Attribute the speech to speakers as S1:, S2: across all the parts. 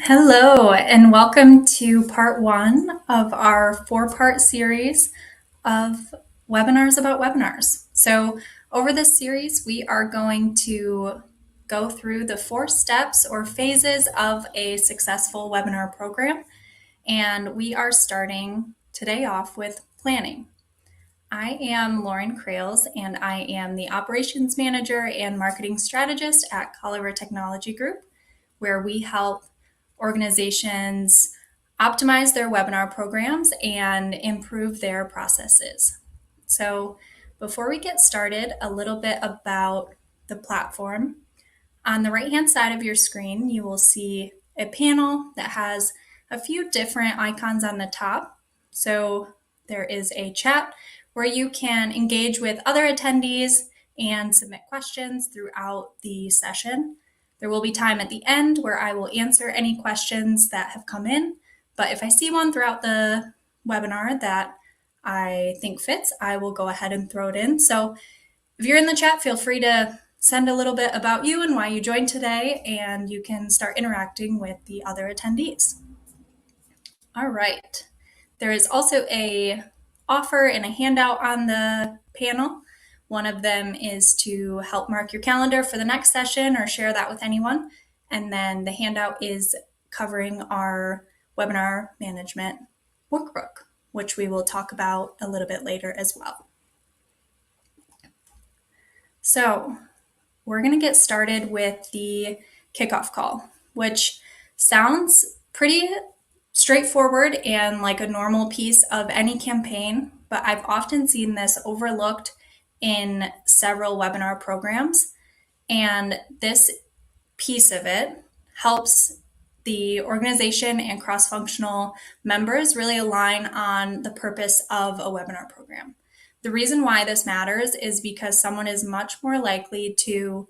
S1: Hello, and welcome to part one of our four-part series of webinars about webinars. So, over this series, we are going to go through the four steps or phases of a successful webinar program. And we are starting today off with planning. I am Lauren Crales, and I am the Operations Manager and Marketing Strategist at Colliver Technology Group, where we help organizations optimize their webinar programs and improve their processes. So, before we get started, a little bit about the platform. On the right-hand side of your screen, you will see a panel that has a few different icons on the top. So, there is a chat where you can engage with other attendees and submit questions throughout the session. There will be time at the end where I will answer any questions that have come in, but if I see one throughout the webinar that I think fits, I will go ahead and throw it in. So if you're in the chat, feel free to send a little bit about you and why you joined today, and you can start interacting with the other attendees. All right. There is also a offer and a handout on the panel. One of them is to help mark your calendar for the next session or share that with anyone. And then the handout is covering our webinar management workbook, which we will talk about a little bit later as well. So we're going to get started with the kickoff call, which sounds pretty straightforward and like a normal piece of any campaign, but I've often seen this overlooked in several webinar programs. And this piece of it helps the organization and cross-functional members really align on the purpose of a webinar program. The reason why this matters is because someone is much more likely to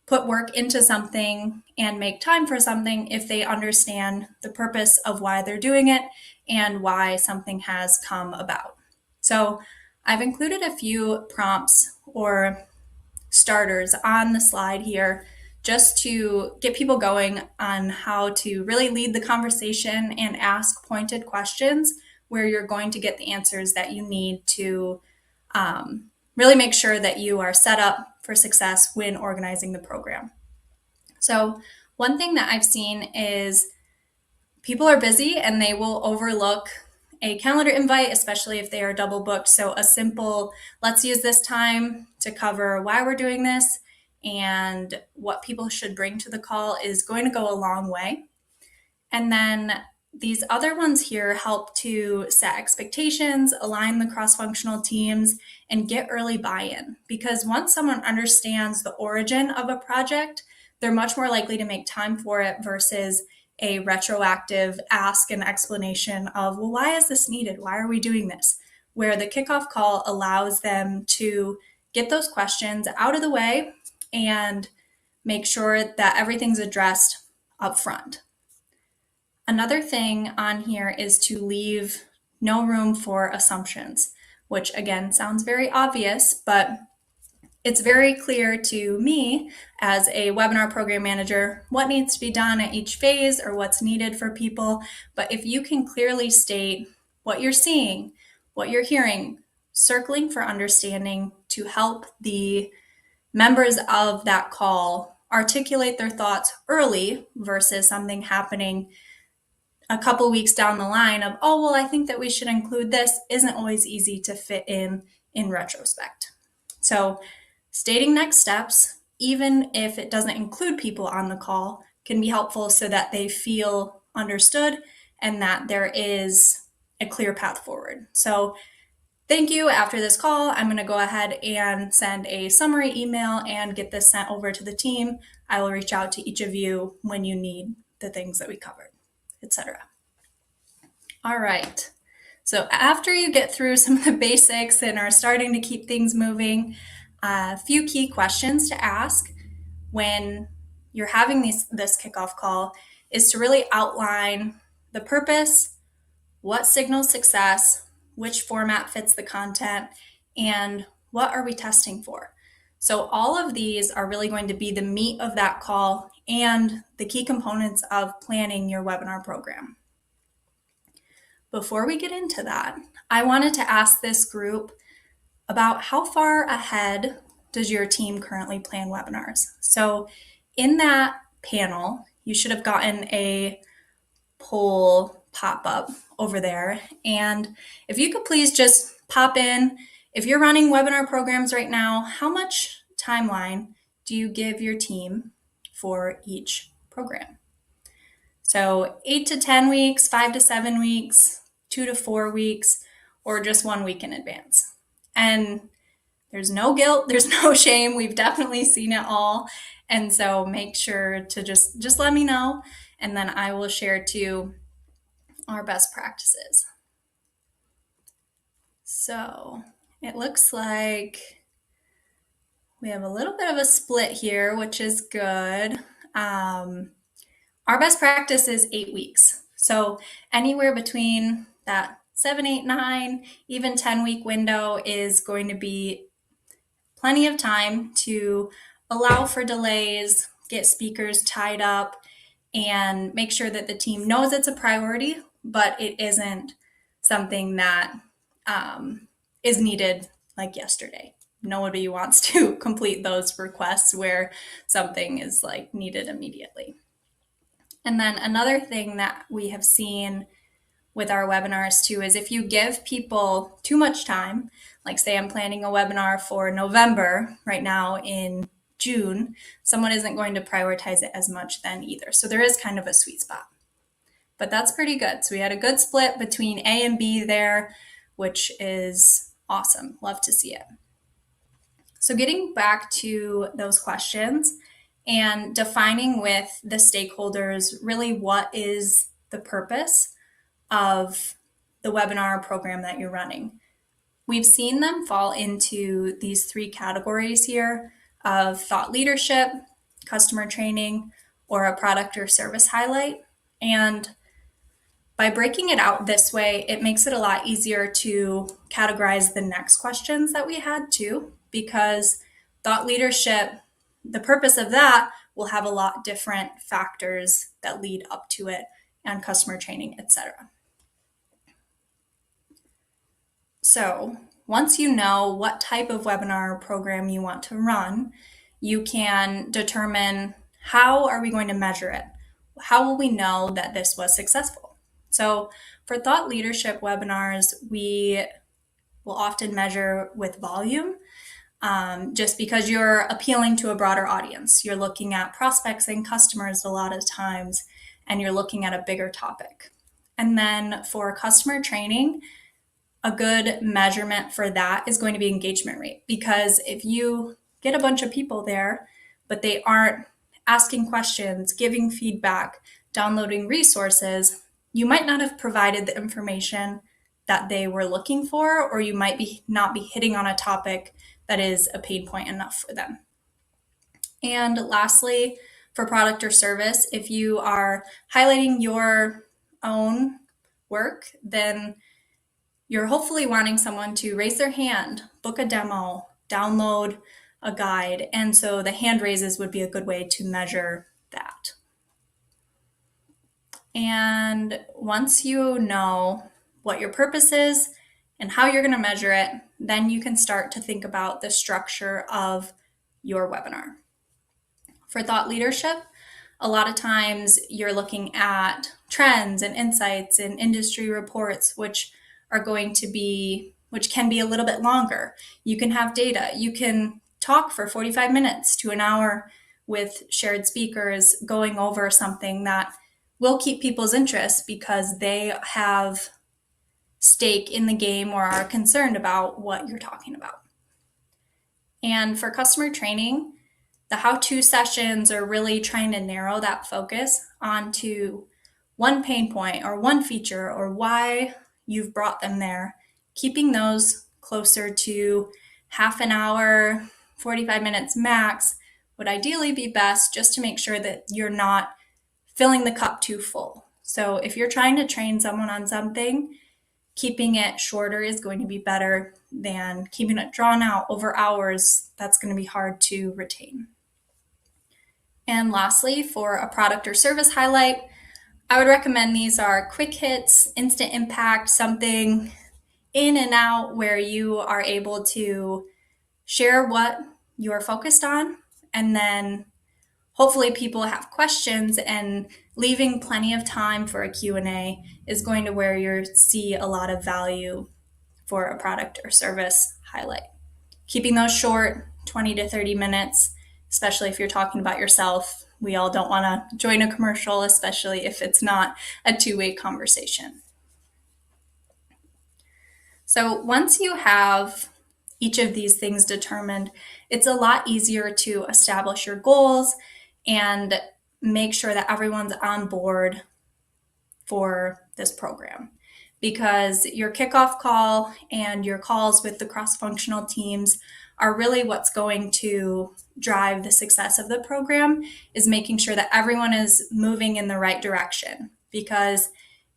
S1: put work into something and make time for something if they understand the purpose of why they're doing it and why something has come about. So I've included a few prompts or starters on the slide here just to get people going on how to really lead the conversation and ask pointed questions where you're going to get the answers that you need to really make sure that you are set up for success when organizing the program. So one thing that I've seen is people are busy and they will overlook a calendar invite, especially if they are double booked. So a simple, let's use this time to cover why we're doing this and what people should bring to the call is going to go a long way. And then these other ones here help to set expectations, align the cross-functional teams, and get early buy-in. Because once someone understands the origin of a project, they're much more likely to make time for it versus a retroactive ask and explanation of, well, why is this needed? Why are we doing this? Where the kickoff call allows them to get those questions out of the way and make sure that everything's addressed up front. Another thing on here is to leave no room for assumptions, which again sounds very obvious, but it's very clear to me as a webinar program manager what needs to be done at each phase or what's needed for people. But if you can clearly state what you're seeing, what you're hearing, circling for understanding to help the members of that call articulate their thoughts early versus something happening a couple weeks down the line of, oh, well, I think that we should include this, isn't always easy to fit in retrospect. So stating next steps, even if it doesn't include people on the call, can be helpful so that they feel understood and that there is a clear path forward. So thank you. After this call, I'm going to go ahead and send a summary email and get this sent over to the team. I will reach out to each of you when you need the things that we covered, etc. All right. So after you get through some of the basics and are starting to keep things moving, a few key questions to ask when you're having this kickoff call is to really outline the purpose, what signals success, which format fits the content, and what are we testing for. So all of these are really going to be the meat of that call and the key components of planning your webinar program. Before we get into that, I wanted to ask this group about how far ahead does your team currently plan webinars? So in that panel, you should have gotten a poll pop-up over there. And if you could please just pop in, if you're running webinar programs right now, how much timeline do you give your team for each program? So 8 to 10 weeks, 5 to 7 weeks, 2 to 4 weeks, or just 1 week in advance. And there's no guilt, there's no shame. We've definitely seen it all. And so make sure to just let me know, and then I will share too our best practices. So it looks like we have a little bit of a split here, which is good. Our best practice is 8 weeks. So anywhere between that 7, 8, 9, even 10-week window is going to be plenty of time to allow for delays, get speakers tied up, and make sure that the team knows it's a priority, but it isn't something that is needed like yesterday. Nobody wants to complete those requests where something is like needed immediately. And then another thing that we have seen with our webinars too is if you give people too much time, like say I'm planning a webinar for November right now in June, someone isn't going to prioritize it as much then either. So there is kind of a sweet spot, but that's pretty good. So we had a good split between A and B there, which is awesome. Love to see it. So getting back to those questions and defining with the stakeholders really what is the purpose of the webinar program that you're running. We've seen them fall into these 3 categories here of thought leadership, customer training, or a product or service highlight. And by breaking it out this way, it makes it a lot easier to categorize the next questions that we had too, because thought leadership, the purpose of that will have a lot different factors that lead up to it, and customer training, etc. So once you know what type of webinar program you want to run, you can determine how are we going to measure it? How will we know that this was successful? So for thought leadership webinars, we will often measure with volume, just because you're appealing to a broader audience. You're looking at prospects and customers a lot of times, and you're looking at a bigger topic. And then for customer training, a good measurement for that is going to be engagement rate, because if you get a bunch of people there, but they aren't asking questions, giving feedback, downloading resources, you might not have provided the information that they were looking for, or you might not be hitting on a topic that is a pain point enough for them. And lastly, for product or service, if you are highlighting your own work, then you're hopefully wanting someone to raise their hand, book a demo, download a guide. And so the hand raises would be a good way to measure that. And once you know what your purpose is and how you're going to measure it, then you can start to think about the structure of your webinar. For thought leadership, a lot of times you're looking at trends and insights and industry reports, which can be a little bit longer. You can have data. You can talk for 45 minutes to an hour with shared speakers going over something that will keep people's interest because they have stake in the game or are concerned about what you're talking about. And for customer training, the how-to sessions are really trying to narrow that focus onto one pain point or one feature or why you've brought them there, keeping those closer to half an hour, 45 minutes max would ideally be best, just to make sure that you're not filling the cup too full. So if you're trying to train someone on something, keeping it shorter is going to be better than keeping it drawn out over hours. That's going to be hard to retain. And lastly, for a product or service highlight, I would recommend these are quick hits, instant impact, something in and out where you are able to share what you are focused on, and then hopefully people have questions, and leaving plenty of time for a Q&A is going to where you see a lot of value for a product or service highlight. Keeping those short, 20 to 30 minutes, especially if you're talking about yourself. We all don't want to join a commercial, especially if it's not a two-way conversation. So once you have each of these things determined, it's a lot easier to establish your goals and make sure that everyone's on board for this program, because your kickoff call and your calls with the cross-functional teams are really what's going to drive the success of the program, is making sure that everyone is moving in the right direction. Because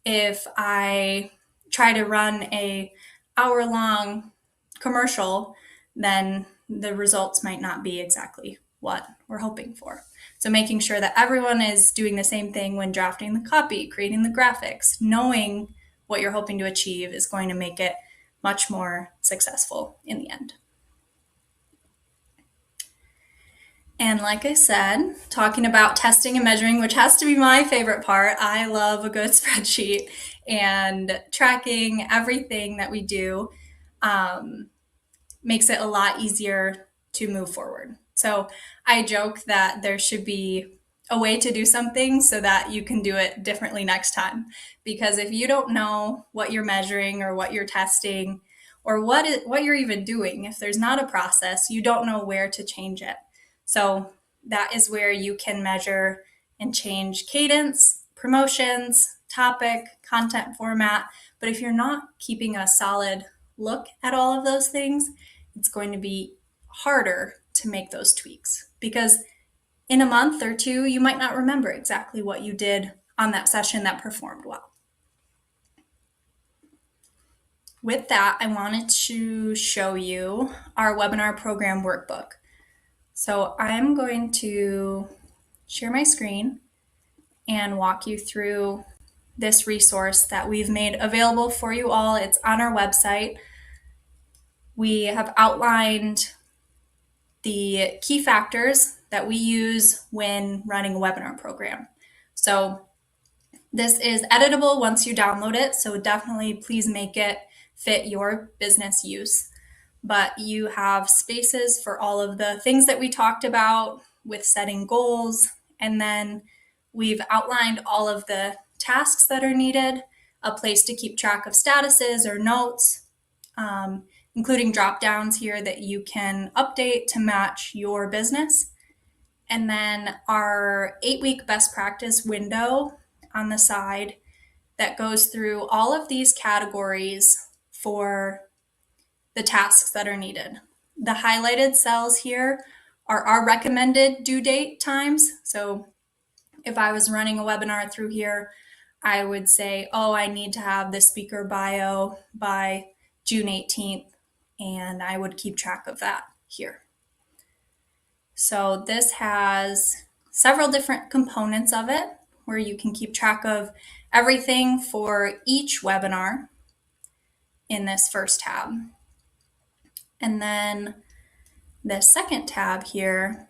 S1: if I try to run a hour-long commercial, then the results might not be exactly what we're hoping for. So making sure that everyone is doing the same thing when drafting the copy, creating the graphics, knowing what you're hoping to achieve is going to make it much more successful in the end. And like I said, talking about testing and measuring, which has to be my favorite part. I love a good spreadsheet, and tracking everything that we do makes it a lot easier to move forward. So I joke that there should be a way to do something so that you can do it differently next time. Because if you don't know what you're measuring or what you're testing or what you're even doing, if there's not a process, you don't know where to change it. So that is where you can measure and change cadence, promotions, topic, content format. But if you're not keeping a solid look at all of those things, it's going to be harder to make those tweaks, because in a month or two, you might not remember exactly what you did on that session that performed well. With that, I wanted to show you our webinar program workbook. So I'm going to share my screen and walk you through this resource that we've made available for you all. It's on our website. We have outlined the key factors that we use when running a webinar program. So this is editable once you download it, so definitely please make it fit your business use. But you have spaces for all of the things that we talked about with setting goals, and then we've outlined all of the tasks that are needed, a place to keep track of statuses or notes, including drop downs here that you can update to match your business. And then our 8-week best practice window on the side that goes through all of these categories for the tasks that are needed. The highlighted cells here are our recommended due date times. So if I was running a webinar through here, I would say, oh, I need to have the speaker bio by June 18th. And I would keep track of that here. So this has several different components of it where you can keep track of everything for each webinar in this first tab. And then the second tab here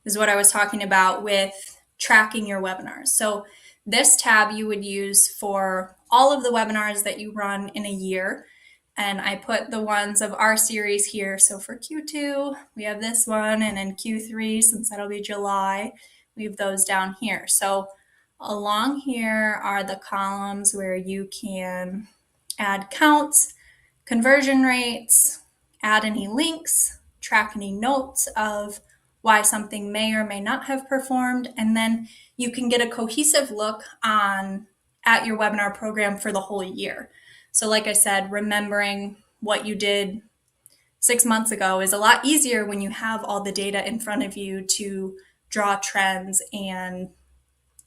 S1: is what I was talking about with tracking your webinars. So this tab you would use for all of the webinars that you run in a year. And I put the ones of our series here. So for Q2, we have this one, and in Q3, since that'll be July, we have those down here. So along here are the columns where you can add counts, conversion rates, add any links, track any notes of why something may or may not have performed, and then you can get a cohesive look at your webinar program for the whole year. So like I said, remembering what you did 6 months ago is a lot easier when you have all the data in front of you to draw trends and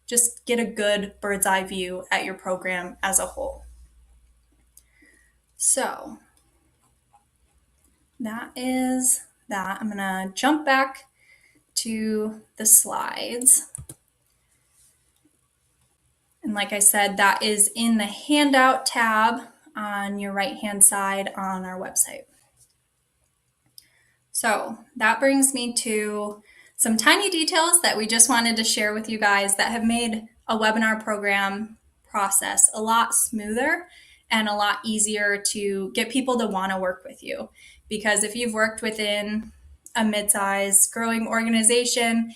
S1: just get a good bird's eye view at your program as a whole. So that is that. I'm going to jump back to the slides. And like I said, that is in the handout tab on your right-hand side on our website. So that brings me to some tiny details that we just wanted to share with you guys that have made a webinar program process a lot smoother and a lot easier to get people to want to work with you. Because if you've worked within a mid-sized growing organization,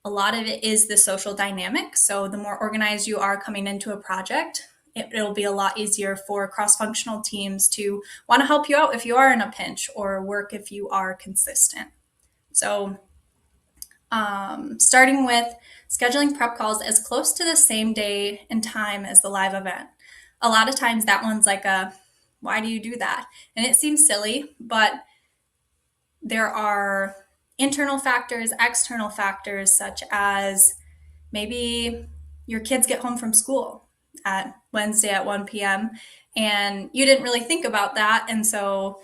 S1: a lot of it is the social dynamic. So the more organized you are coming into a project, it'll be a lot easier for cross-functional teams to want to help you out if you are in a pinch or work if you are consistent. So starting with scheduling prep calls as close to the same day and time as the live event. A lot of times that one's like why do you do that? And it seems silly, but there are internal factors, external factors, such as maybe your kids get home from school at Wednesday at 1 p.m. and you didn't really think about that. And so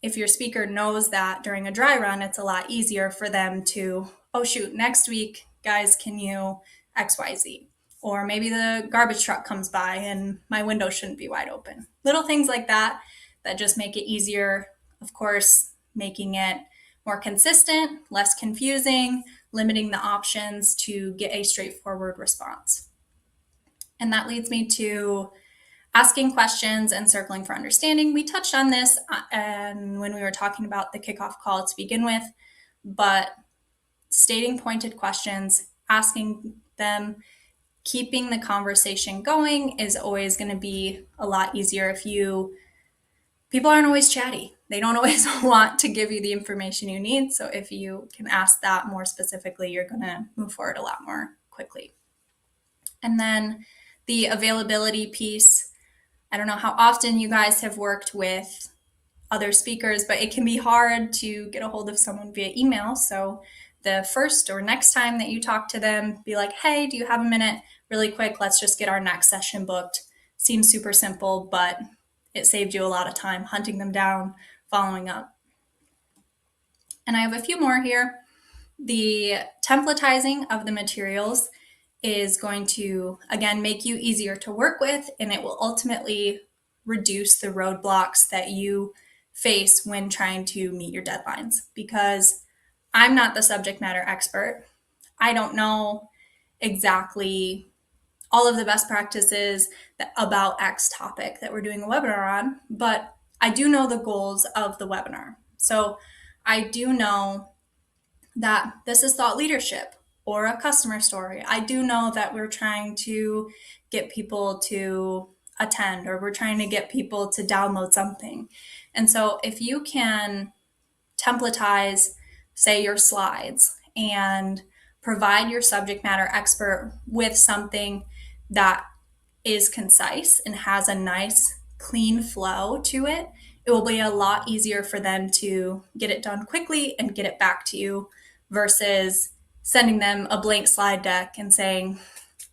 S1: if your speaker knows that during a dry run, it's a lot easier for them to, oh shoot, next week, guys, can you XYZ? Or maybe the garbage truck comes by and my window shouldn't be wide open. Little things like that that just make it easier. Of course, making it more consistent, less confusing, limiting the options to get a straightforward response. And that leads me to asking questions and circling for understanding. We touched on this when we were talking about the kickoff call to begin with, but stating pointed questions, asking them, keeping the conversation going is always going to be a lot easier if people aren't always chatty. They don't always want to give you the information you need. So if you can ask that more specifically, you're going to move forward a lot more quickly. And then the availability piece. I don't know how often you guys have worked with other speakers, but it can be hard to get a hold of someone via email. So the first or next time that you talk to them, be like, hey, do you have a minute? Really quick, let's just get our next session booked. Seems super simple, but it saved you a lot of time hunting them down, following up. And I have a few more here. The templatizing of the materials is going to, again, make you easier to work with, and it will ultimately reduce the roadblocks that you face when trying to meet your deadlines. Because I'm not the subject matter expert. I don't know exactly all of the best practices about X topic that we're doing a webinar on, but I do know the goals of the webinar. So I do know that this is thought leadership or a customer story. I do know that we're trying to get people to attend, or we're trying to get people to download something. And so if you can templatize, say, your slides and provide your subject matter expert with something that is concise and has a nice, clean flow to it, it will be a lot easier for them to get it done quickly and get it back to you versus sending them a blank slide deck and saying,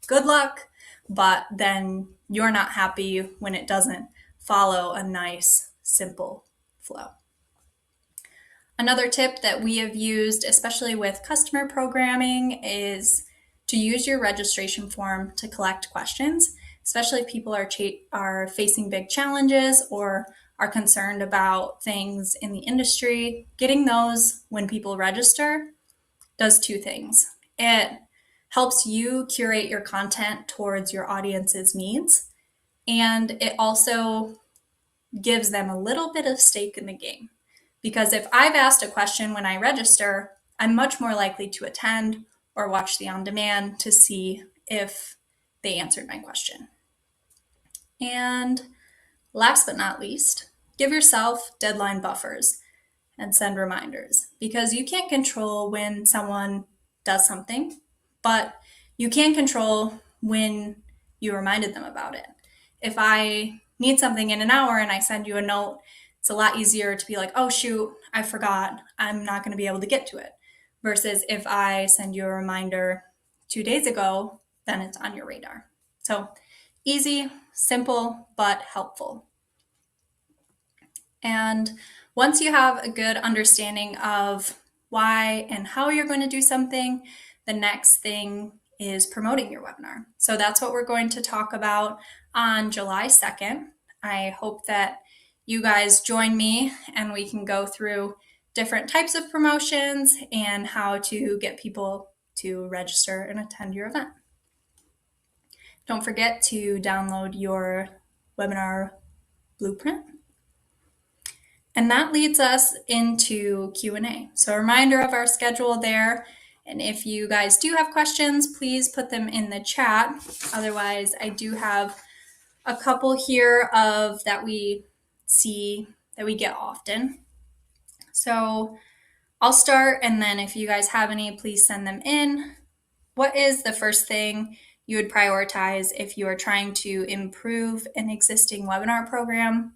S1: good luck, but then you're not happy when it doesn't follow a nice, simple flow. Another tip that we have used, especially with customer programming, is to use your registration form to collect questions, especially if people are facing big challenges or are concerned about things in the industry. Getting those when people register does two things. It helps you curate your content towards your audience's needs, and it also gives them a little bit of stake in the game. Because if I've asked a question when I register, I'm much more likely to attend or watch the on-demand to see if they answered my question. And last but not least, give yourself deadline buffers and send reminders, because you can't control when someone does something, but you can control when you reminded them about it. If I need something in an hour and I send you a note, it's a lot easier to be like, oh shoot, I forgot, I'm not going to be able to get to it. Versus if I send you a reminder 2 days ago, then it's on your radar. So easy, simple, but helpful. And once you have a good understanding of why and how you're going to do something, the next thing is promoting your webinar. So that's what we're going to talk about on July 2nd. I hope that you guys join me and we can go through different types of promotions and how to get people to register and attend your event. Don't forget to download your webinar blueprint. And that leads us into Q&A. So a reminder of our schedule there. And if you guys do have questions, please put them in the chat. Otherwise, I do have a couple here of that we see that we get often. So I'll start, and then if you guys have any, please send them in. What is the first thing you would prioritize if you are trying to improve an existing webinar program?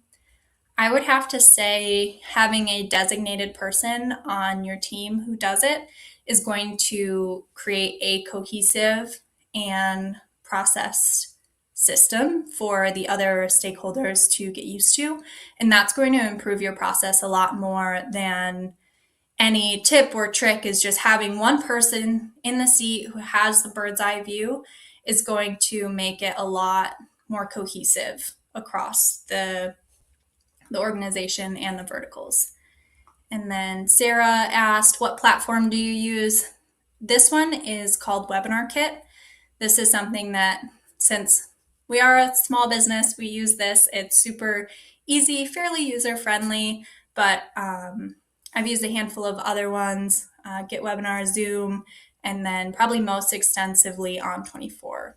S1: I would have to say having a designated person on your team who does it is going to create a cohesive and processed system for the other stakeholders to get used to. And that's going to improve your process a lot more than any tip or trick. Is just having one person in the seat who has the bird's eye view is going to make it a lot more cohesive across the organization and the verticals. And then Sarah asked, what platform do you use? This one is called Webinar Kit. This is something that, since we are a small business, we use this. It's super easy, fairly user-friendly, but I've used a handful of other ones, GetWebinar, Zoom, and then probably most extensively On24.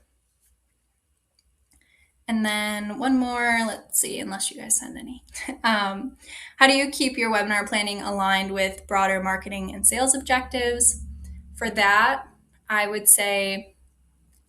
S1: And then one more, let's see, unless you guys send any. How do you keep your webinar planning aligned with broader marketing and sales objectives? For that, I would say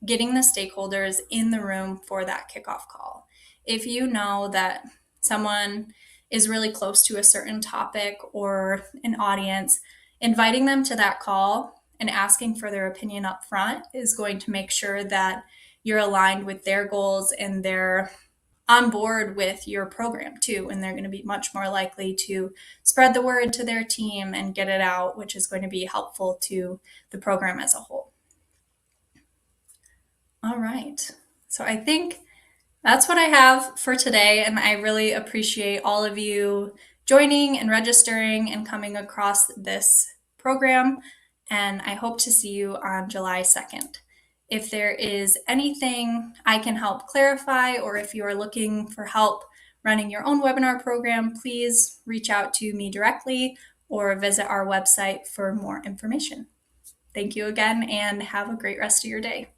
S1: getting the stakeholders in the room for that kickoff call. If you know that someone is really close to a certain topic or an audience, inviting them to that call and asking for their opinion up front is going to make sure that you're aligned with their goals and they're on board with your program too. And they're going to be much more likely to spread the word to their team and get it out, which is going to be helpful to the program as a whole. All right. So I think that's what I have for today. And I really appreciate all of you joining and registering and coming across this program. And I hope to see you on July 2nd. If there is anything I can help clarify, or if you are looking for help running your own webinar program, please reach out to me directly or visit our website for more information. Thank you again, and have a great rest of your day.